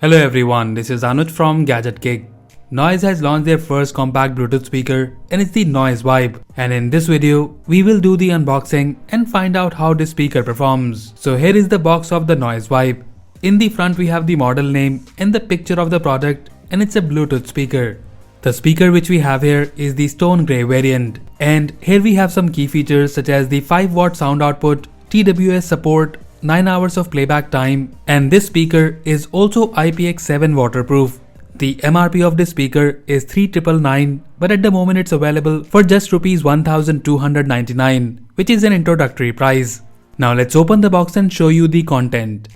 Hello everyone, this is Anuj from Gadget Kick. Noise has launched their first compact Bluetooth speaker and it's the Noise Vibe. And in this video, we will do the unboxing and find out how this speaker performs. So here is the box of the Noise Vibe. In the front we have the model name and the picture of the product, and it's a Bluetooth speaker. The speaker which we have here is the stone grey variant. And here we have some key features such as the 5-watt sound output, TWS support, 9 hours of playback time, and this speaker is also IPX7 waterproof. The MRP of this speaker is 3,999, but at the moment it's available for just Rs.1299, which is an introductory price. Now let's open the box and show you the content.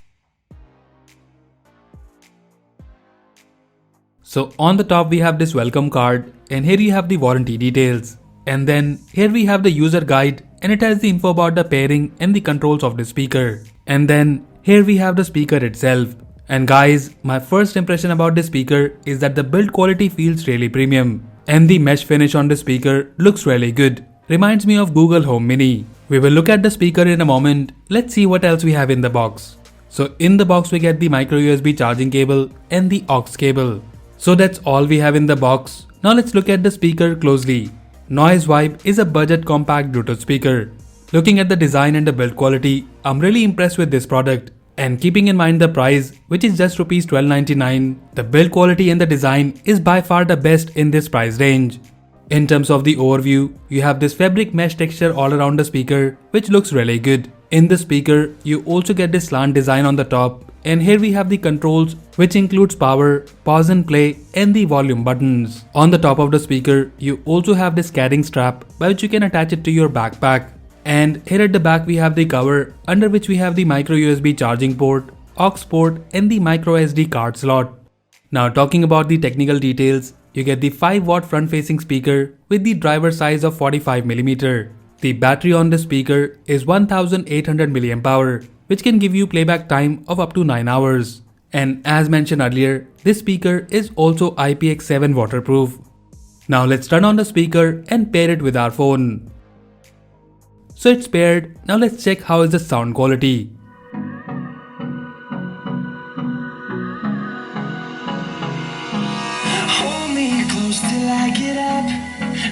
So on the top we have this welcome card, and here you have the warranty details. And then here we have the user guide, and it has the info about the pairing and the controls of the speaker. And then here we have the speaker itself. And guys, my first impression about this speaker is that the build quality feels really premium. And the mesh finish on the speaker looks really good. Reminds me of Google Home Mini. We will look at the speaker in a moment. Let's see what else we have in the box. So in the box we get the micro USB charging cable and the aux cable. So that's all we have in the box. Now let's look at the speaker closely. Noise Vibe is a budget compact Bluetooth speaker. Looking at the design and the build quality, I'm really impressed with this product. And keeping in mind the price, which is just Rs.1299, the build quality and the design is by far the best in this price range. In terms of the overview, you have this fabric mesh texture all around the speaker, which looks really good. In the speaker, you also get this slant design on the top. And here we have the controls, which includes power, pause and play, and the volume buttons. On the top of the speaker, you also have this carrying strap by which you can attach it to your backpack. And here at the back we have the cover, under which we have the micro USB charging port, aux port, and the micro SD card slot. Now talking about the technical details, you get the 5-watt front-facing speaker with the driver size of 45mm. The battery on the speaker is 1800 mAh, which can give you playback time of up to 9 hours. And as mentioned earlier, this speaker is also IPX7 waterproof. Now let's turn on the speaker and pair it with our phone. So it's paired. Now let's check how is the sound quality. Hold me close till I get up.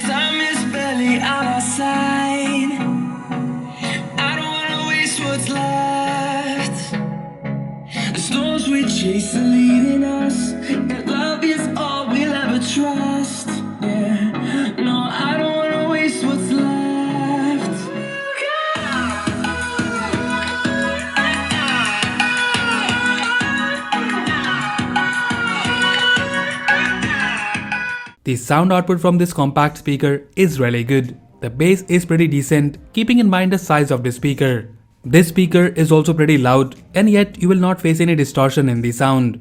Time is barely on our side. I don't wanna waste what's left. The storms we chase are leading us, and love is all we'll ever trust. Yeah, no, I don't wanna waste what's left. The sound output from this compact speaker is really good. The bass is pretty decent, keeping in mind the size of the speaker. This speaker is also pretty loud, and yet you will not face any distortion in the sound.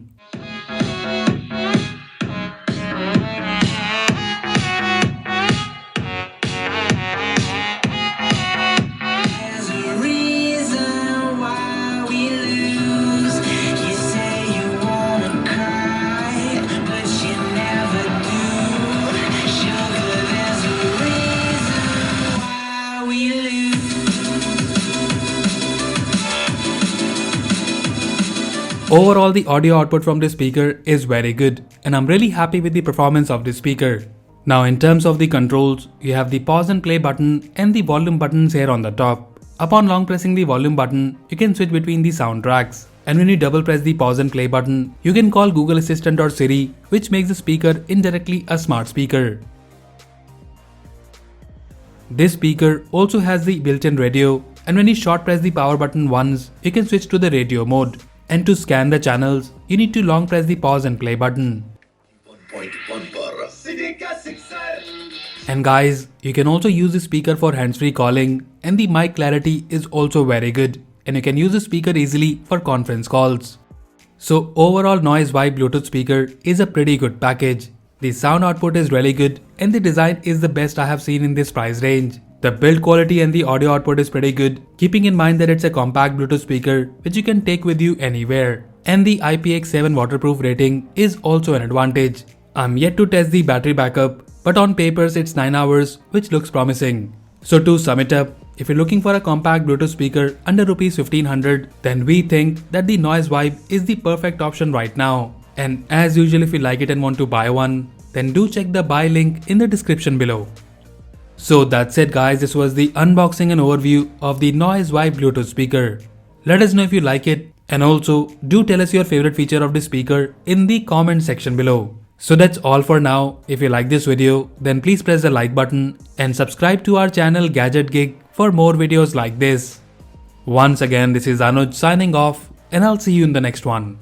There's a reason why we lose. You say you wanna cry, but you never do. Sugar, there's a reason why we lose. Overall, the audio output from this speaker is very good, and I'm really happy with the performance of this speaker. Now in terms of the controls, you have the pause and play button and the volume buttons here on the top. Upon long pressing the volume button, you can switch between the sound tracks. And when you double press the pause and play button, you can call Google Assistant or Siri, which makes the speaker indirectly a smart speaker. This speaker also has the built-in radio, and when you short press the power button once, you can switch to the radio mode. And to scan the channels, you need to long press the pause and play button. And guys, you can also use the speaker for hands-free calling, and the mic clarity is also very good, and you can use the speaker easily for conference calls. So overall, Noise Vibe Bluetooth speaker is a pretty good package. The sound output is really good, and the design is the best I have seen in this price range. The build quality and the audio output is pretty good, keeping in mind that it's a compact Bluetooth speaker which you can take with you anywhere. And the IPX7 waterproof rating is also an advantage. I'm yet to test the battery backup, but on papers it's 9 hours, which looks promising. So to sum it up, if you're looking for a compact Bluetooth speaker under Rs.1500, then we think that the Noise Vibe is the perfect option right now. And as usual, if you like it and want to buy one, then do check the buy link in the description below. So that's it guys, this was the unboxing and overview of the Noise Vibe Bluetooth speaker. Let us know if you like it, and also do tell us your favorite feature of the speaker in the comment section below. So that's all for now. If you like this video, then please press the like button and subscribe to our channel Gadget Gig for more videos like this. Once again, this is Anuj signing off, and I'll see you in the next one.